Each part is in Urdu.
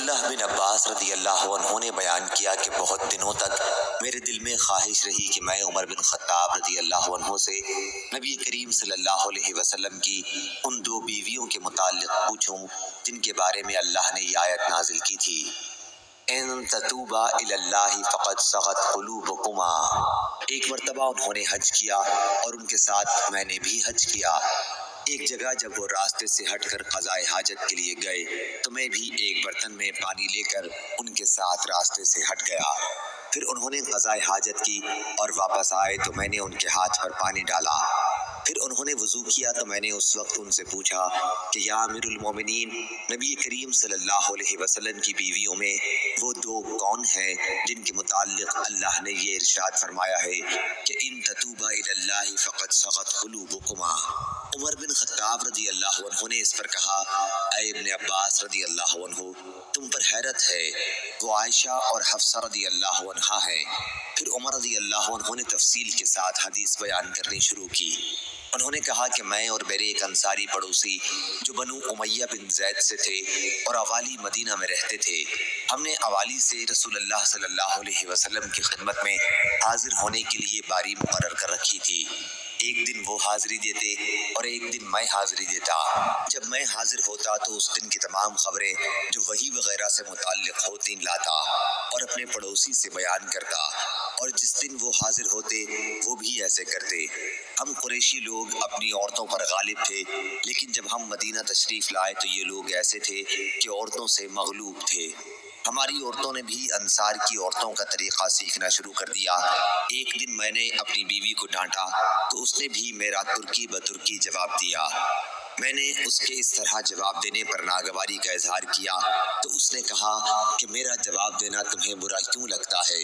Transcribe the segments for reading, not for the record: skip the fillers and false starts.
عبداللہ بن عباس رضی اللہ عنہ نے بیان کیا کہ بہت دنوں تک میرے دل میں خواہش رہی کہ میں عمر بن خطاب رضی اللہ عنہ سے نبی کریم صلی اللہ علیہ وسلم کی ان دو بیویوں کے متعلق پوچھوں جن کے بارے میں اللہ نے یہ آیت نازل کی تھی، ان تتوبا الی اللہ فقد صغت قلوبکما۔ ایک مرتبہ انہوں نے حج کیا اور ان کے ساتھ میں نے بھی حج کیا۔ ایک جگہ جب وہ راستے سے ہٹ کر قضائے حاجت کے لیے گئے تو میں بھی ایک برتن میں پانی لے کر ان کے ساتھ راستے سے ہٹ گیا۔ پھر انہوں نے قضائے حاجت کی اور واپس آئے تو میں نے ان کے ہاتھ پر پانی ڈالا۔ پھر انہوں نے وضو کیا تو میں نے اس وقت ان سے پوچھا کہ یا امیر المومنین، نبی کریم صلی اللہ علیہ وسلم کی بیویوں میں وہ دو کون ہیں جن کے متعلق اللہ نے یہ ارشاد فرمایا ہے کہ ان تتوبا الی اللہ فقد صغت قلوبکما۔ عمر بن خطاب رضی اللہ عنہ نے اس پر کہا، اے ابن عباس رضی اللہ عنہ، تم پر حیرت ہے، وہ عائشہ اور حفصہ رضی اللہ عنہا ہیں۔ پھر عمر رضی اللہ عنہ نے تفصیل کے ساتھ حدیث بیان کرنی شروع کی۔ انہوں نے کہا کہ میں اور میرے ایک انصاری پڑوسی جو بنو امیہ بن زید سے تھے اور اوالی مدینہ میں رہتے تھے، ہم نے اوالی سے رسول اللہ صلی اللہ علیہ وسلم کی خدمت میں حاضر ہونے کے لیے باری مقرر کر رکھی تھی۔ ایک دن وہ حاضری دیتے اور ایک دن میں حاضری دیتا۔ جب میں حاضر ہوتا تو اس دن کی تمام خبریں جو وحی وغیرہ سے متعلق ہوتی لاتا اور اپنے پڑوسی سے بیان کرتا، اور جس دن وہ حاضر ہوتے وہ بھی ایسے کرتے۔ ہم قریشی لوگ اپنی عورتوں پر غالب تھے، لیکن جب ہم مدینہ تشریف لائے تو یہ لوگ ایسے تھے کہ عورتوں سے مغلوب تھے۔ ہماری عورتوں نے بھی انصار کی عورتوں کا طریقہ سیکھنا شروع کر دیا۔ ایک دن میں نے اپنی بیوی کو ڈانٹا تو اس نے بھی میرا ترکی بترکی جواب دیا۔ میں نے اس کے اس طرح جواب دینے پر ناگواری کا اظہار کیا تو اس نے کہا کہ میرا جواب دینا تمہیں برا کیوں لگتا ہے؟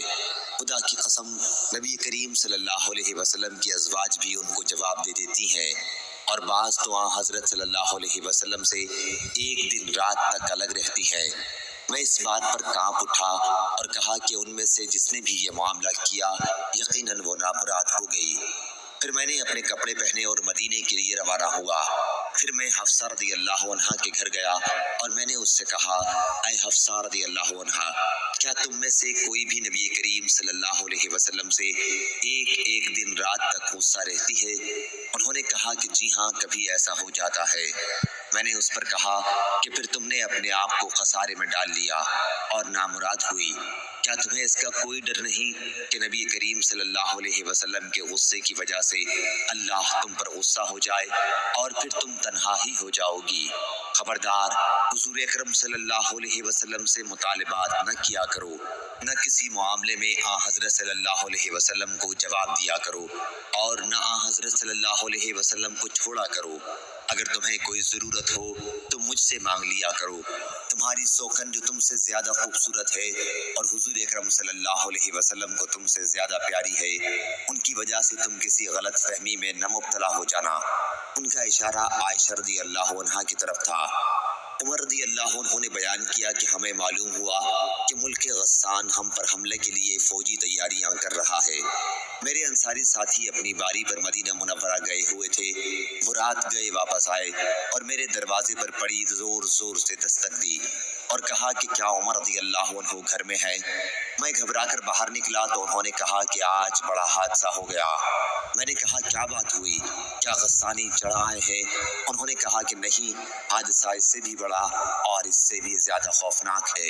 خدا کی قسم، نبی کریم صلی اللہ علیہ وسلم کی ازواج بھی ان کو جواب دے دیتی ہیں، اور بعض تو حضرت صلی اللہ علیہ وسلم سے ایک دن رات تک الگ رہتی ہیں۔ میں اس بات پر کانپ اٹھا اور کہا کہ ان میں سے جس نے بھی یہ معاملہ کیا یقیناً وہ نامراد ہو گئی۔ پھر میں نے اپنے کپڑے پہنے اور مدینے کے لیے روانہ ہوا۔ پھر میں حفصہ رضی اللہ عنہا کے گھر گیا اور میں نے اس سے کہا، اے حفصہ رضی اللہ عنہا، کیا تم میں سے کوئی بھی نبی کریم صلی اللہ علیہ وسلم سے ایک دن رات تک غصہ رہتی ہے؟ انہوں نے کہا کہ جی ہاں، کبھی ایسا ہو جاتا ہے۔ میں نے اس پر کہا کہ پھر تم نے اپنے آپ کو خسارے میں ڈال لیا اور نامراد ہوئی۔ کیا تمہیں اس کا کوئی ڈر نہیں کہ نبی کریم صلی اللہ علیہ وسلم کے غصے کی وجہ سے اللہ تم پر غصہ ہو جائے اور پھر تم تنہا ہی ہو جاؤ گی؟ خبردار، حضور اکرم صلی اللہ علیہ وسلم سے مطالبات نہ کیا کرو، نہ کسی معاملے میں حضرت صلی اللہ علیہ وسلم کو جواب دیا کرو، اور نہ حضرت صلی اللہ علیہ وسلم کو چھوڑا کرو۔ اگر تمہیں کوئی ضرورت ہو تو مجھ سے مانگ لیا کرو۔ تمہاری سوکن جو تم سے زیادہ خوبصورت ہے اور حضور اکرم صلی اللہ علیہ وسلم کو تم سے زیادہ پیاری ہے، ان کی وجہ سے تم کسی غلط فہمی میں نہ مبتلا ہو جانا۔ ان کا اشارہ عائشہ رضی اللہ عنہا کی طرف تھا۔ عمر رضی اللہ عنہ نے بیان کیا کہ ہمیں معلوم ہوا کہ ملک غسان ہم پر حملے کے لیے فوجی تیاریاں کر رہا ہے۔ میرے انصاری ساتھی اپنی باری پر مدینہ منورہ گئے ہوئے تھے۔ وہ رات گئے واپس آئے اور میرے دروازے پر پڑی زور زور سے دستک دی اور کہا کہ کیا عمر رضی اللہ عنہ گھر میں ہے؟ میں گھبرا کر باہر نکلا تو انہوں نے کہا کہ آج بڑا حادثہ ہو گیا۔ میں نے کہا کیا بات ہوئی؟ کیا غسانی چڑھ آئے ہیں؟ انہوں نے کہا کہ نہیں، حادثہ اس سے بھی بڑا اور اس سے بھی زیادہ خوفناک ہے۔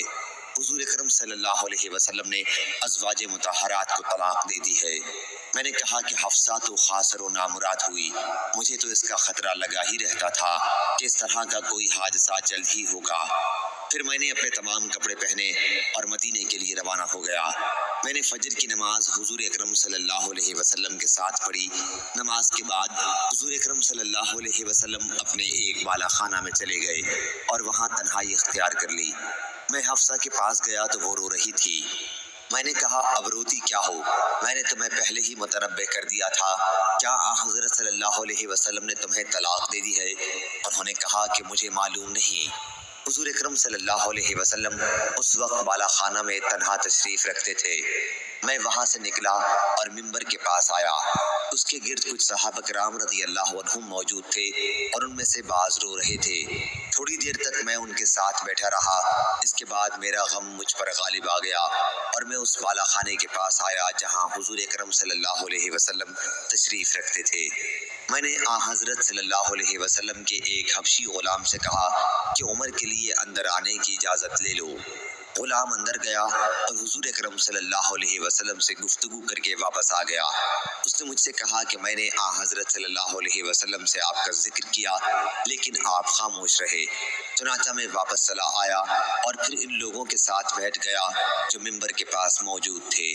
حضور اکرم صلی اللہ علیہ وسلم نے ازواج مطہرات کو طلاق دے دی ہے۔ میں نے کہا کہ حفصہ تو خاسر و نامراد ہوئی، مجھے تو اس کا خطرہ لگا ہی رہتا تھا کہ اس طرح کا کوئی حادثہ جلد ہی ہوگا۔ پھر میں نے اپنے تمام کپڑے پہنے اور مدینے کے لیے روانہ ہو گیا۔ میں نے فجر کی نماز حضور اکرم صلی اللہ علیہ وسلم کے ساتھ پڑھی۔ نماز کے بعد حضور اکرم صلی اللہ علیہ وسلم اپنے ایک بالا خانہ میں چلے گئے اور وہاں تنہائی اختیار کر لی۔ میں حفصہ کے پاس گیا تو وہ رو رہی تھی۔ میں نے کہا اب روتی کیا ہو؟ میں نے تمہیں پہلے ہی متنبہ کر دیا تھا، کیا حضرت صلی اللہ علیہ وسلم نے تمہیں طلاق دے دی ہے؟ انہوں نے کہا کہ مجھے معلوم نہیں۔ حضور اکرم صلی اللہ علیہ وسلم اس وقت بالا خانہ میں تنہا تشریف رکھتے تھے۔ میں وہاں سے نکلا اور منبر کے پاس آیا اس کے گرد کچھ صحابہ کرام رضی اللہ عنہم موجود تھے اور ان میں سے بعض رو رہے تھے۔ تھوڑی دیر تک میں ان کے ساتھ بیٹھا رہا۔ اس کے بعد میرا غم مجھ پر غالب آ گیا اور میں اس بالا خانے کے پاس آیا جہاں حضور اکرم صلی اللہ علیہ وسلم تشریف رکھتے تھے۔ میں نے حضرت صلی اللہ علیہ وسلم کے ایک حبشی غلام سے کہا کہ عمر کے لیے اندر آنے کی اجازت لے لو۔ غلام اندر گیا اور حضور اکرم صلی اللہ علیہ وسلم سے گفتگو کر کے واپس آ گیا۔ اس نے مجھ سے کہا کہ میں نے حضرت صلی اللہ علیہ وسلم سے آپ کا ذکر کیا لیکن آپ خاموش رہے۔ چنانچہ میں واپس چلا آیا اور پھر ان لوگوں کے ساتھ بیٹھ گیا جو ممبر کے پاس موجود تھے۔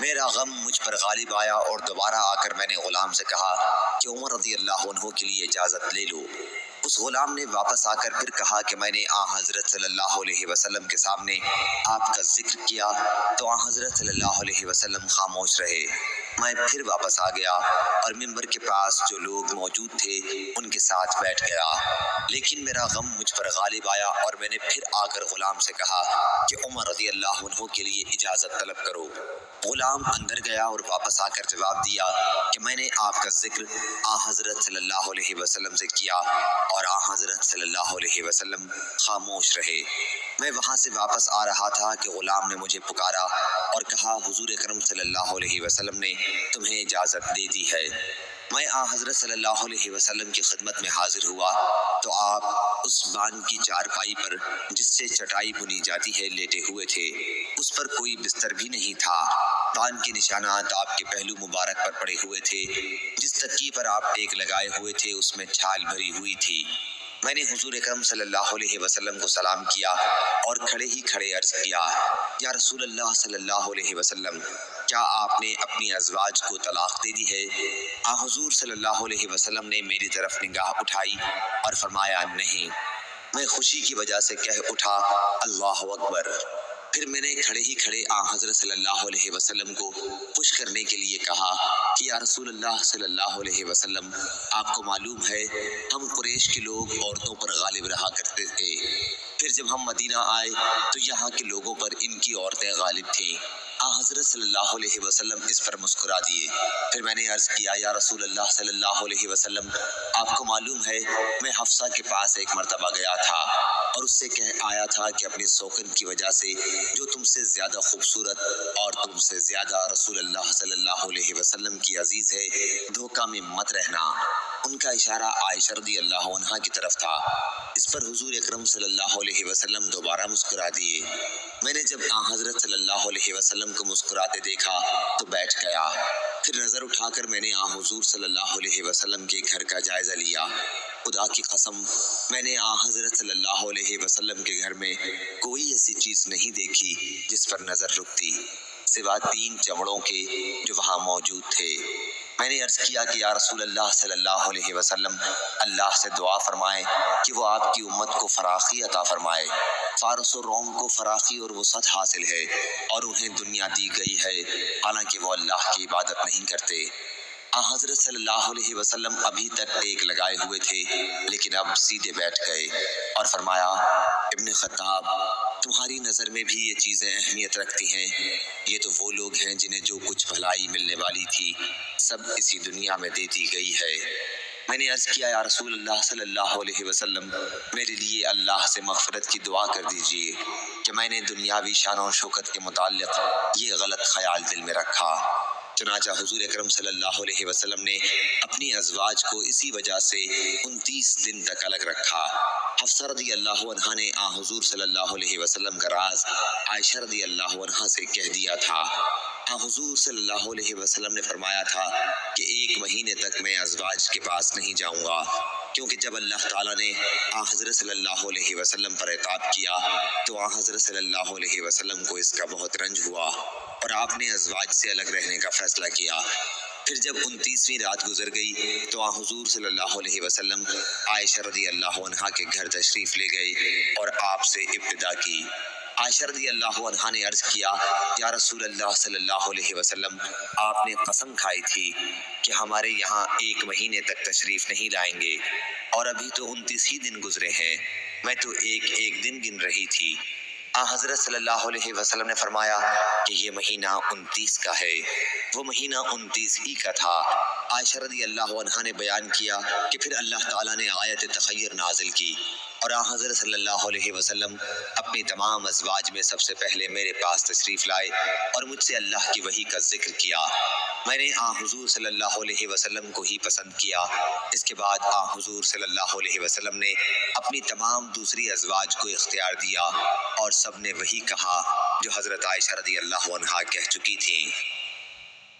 میرا غم مجھ پر غالب آیا اور دوبارہ آ کر میں نے غلام سے کہا کہ عمر رضی اللہ عنہ کے لیے اجازت لے لو۔ اس غلام نے واپس آ کر پھر کہا کہ میں نے حضرت صلی اللہ علیہ وسلم کے سامنے آپ کا ذکر کیا تو حضرت صلی اللہ علیہ وسلم خاموش رہے۔ میں پھر واپس آ گیا اور ممبر کے پاس جو لوگ موجود تھے ان کے ساتھ بیٹھ گیا، لیکن میرا غم مجھ پر غالب آیا اور میں نے پھر آ کر غلام سے کہا کہ عمر رضی اللہ عنہ کے لیے اجازت طلب کرو۔ غلام اندر گیا اور واپس آ کر جواب دیا کہ میں نے آپ کا ذکر حضرت صلی اللہ علیہ وسلم سے کیا اور حضرت صلی اللہ علیہ وسلم خاموش رہے۔ میں وہاں سے واپس آ رہا تھا کہ غلام نے مجھے پکارا اور کہا حضور اکرم صلی اللہ علیہ وسلم نے تمہیں اجازت دے دی ہے۔ میں حضرت صلی اللہ علیہ وسلم کی خدمت میں حاضر ہوا تو آپ اس بان کی چارپائی پر جس سے چٹائی بنی جاتی ہے لیٹے ہوئے تھے۔ اس پر کوئی بستر بھی نہیں تھا۔ بان کے نشانات آپ کے پہلو مبارک پر پڑے ہوئے تھے۔ جس تکیے پر آپ ٹیک لگائے ہوئے تھے اس میں چھال بھری ہوئی تھی۔ میں نے حضور اکرم صلی اللہ علیہ وسلم کو سلام کیا اور کھڑے ہی کھڑے عرض کیا یا رسول اللہ صلی اللہ علیہ وسلم، کیا آپ نے اپنی ازواج کو طلاق دے دی ہے؟ حضور صلی اللہ علیہ وسلم نے میری طرف نگاہ اٹھائی اور فرمایا نہیں۔ میں خوشی کی وجہ سے کہہ اٹھا اللہ اکبر۔ پھر میں نے کھڑے ہی کھڑے حضرت صلی اللہ علیہ وسلم کو خوش کرنے کے لیے کہا کہ یا رسول اللہ صلی اللہ علیہ وسلم، آپ کو معلوم ہے ہم قریش کے لوگ عورتوں پر غالب رہا کرتے تھے، پھر جب ہم مدینہ آئے تو یہاں کے لوگوں پر ان کی عورتیں غالب تھیں۔ حضرت صلی اللہ علیہ وسلم اس پر مسکرا دیے۔ پھر میں نے عرض کیا یا رسول اللہ صلی اللہ علیہ وسلم، آپ کو معلوم ہے میں حفصہ کے پاس ایک مرتبہ گیا تھا اور اس سے کہہ آیا تھا کہ اپنی سوکن کی وجہ سے جو تم سے زیادہ خوبصورت اور تم سے زیادہ رسول اللہ صلی اللہ علیہ وسلم کی عزیز ہے، دھوکہ میں مت رہنا۔ ان کا اشارہ عائشہ رضی اللہ عنہا کی طرف تھا۔ اس پر حضور اکرم صلی اللہ علیہ وسلم دوبارہ مسکرا دیے۔ میں نے جب حضرت صلی اللہ علیہ وسلم کو مسکراتے دیکھا تو بیٹھ گیا۔ پھر نظر اٹھا کر میں نے حضور صلی اللہ علیہ وسلم کے گھر کا جائزہ لیا۔ خدا کی قسم میں نے حضرت صلی اللہ علیہ وسلم کے گھر میں کوئی ایسی چیز نہیں دیکھی جس پر نظر رکتی سوا 3 چمڑوں کے جو وہاں موجود تھے۔ میں نے عرض کیا کہ یا رسول اللہ صلی اللہ علیہ وسلم، اللہ سے دعا فرمائیں کہ وہ آپ کی امت کو فراخی عطا فرمائے۔ فارس و روم کو فراخی اور وسعت حاصل ہے اور انہیں دنیا دی گئی ہے، حالانکہ وہ اللہ کی عبادت نہیں کرتے۔ حضرت صلی اللہ علیہ وسلم ابھی تک ٹیک لگائے ہوئے تھے لیکن اب سیدھے بیٹھ گئے اور فرمایا ابن خطاب، تمہاری نظر میں بھی یہ چیزیں اہمیت رکھتی ہیں۔ یہ تو وہ لوگ ہیں جنہیں جو کچھ بھلائی ملنے والی تھی سب اسی دنیا میں دے دی گئی ہے۔ میں نے عرض کیا یا رسول اللہ صلی اللہ علیہ وسلم، میرے لیے اللہ سے مغفرت کی دعا کر دیجیے کہ میں نے دنیاوی شان و شوکت کے متعلق یہ غلط خیال دل میں رکھا۔ چنانچہ حضور اکرم صلی اللہ علیہ وسلم نے اپنی ازواج کو اسی وجہ سے 29 دن تک الگ رکھا۔ حفصہ رضی اللہ عنہا نے حضور صلی اللہ علیہ وسلم کا راز عائشہ رضی اللہ عنہا سے کہہ دیا تھا۔ حضور صلی اللہ علیہ وسلم نے فرمایا تھا کہ 1 مہینے تک میں ازواج کے پاس نہیں جاؤں گا، کیونکہ جب اللہ تعالیٰ نے حضرت صلی اللہ علیہ وسلم پر عتاب کیا تو حضرت صلی اللہ علیہ وسلم کو اس کا بہت رنج ہوا اور آپ نے ازواج سے الگ رہنے کا فیصلہ کیا۔ پھر جب 29ویں رات گزر گئی تو حضور صلی اللہ علیہ وسلم عائشہ رضی اللہ عنہا کے گھر تشریف لے گئے اور آپ سے ابتدا کی۔ عائشہ رضی اللہ عنہا نے عرض کیا یا رسول اللہ صلی اللہ علیہ وسلم، آپ نے قسم کھائی تھی کہ ہمارے یہاں 1 مہینے تک تشریف نہیں لائیں گے اور ابھی تو 29 ہی دن گزرے ہیں، میں تو ایک دن گن رہی تھی۔ حضرت صلی اللہ علیہ وسلم نے فرمایا کہ یہ مہینہ 29 کا ہے، وہ مہینہ 29 ہی کا تھا۔ عائشہ رضی اللہ عنہا نے بیان کیا کہ پھر اللہ تعالیٰ نے آیت تخیر نازل کی اور حضرت صلی اللہ علیہ وسلم اپنی تمام ازواج میں سب سے پہلے میرے پاس تشریف لائے اور مجھ سے اللہ کی وحی کا ذکر کیا۔ میں نے حضور صلی اللہ علیہ وسلم کو ہی پسند کیا۔ اس کے بعد حضور صلی اللہ علیہ وسلم نے اپنی تمام دوسری ازواج کو اختیار دیا اور سب نے وہی کہا جو حضرت عائشہ رضی اللہ عنہا کہہ چکی تھیں۔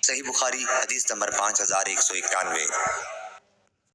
صحیح بخاری حدیث نمبر 5191۔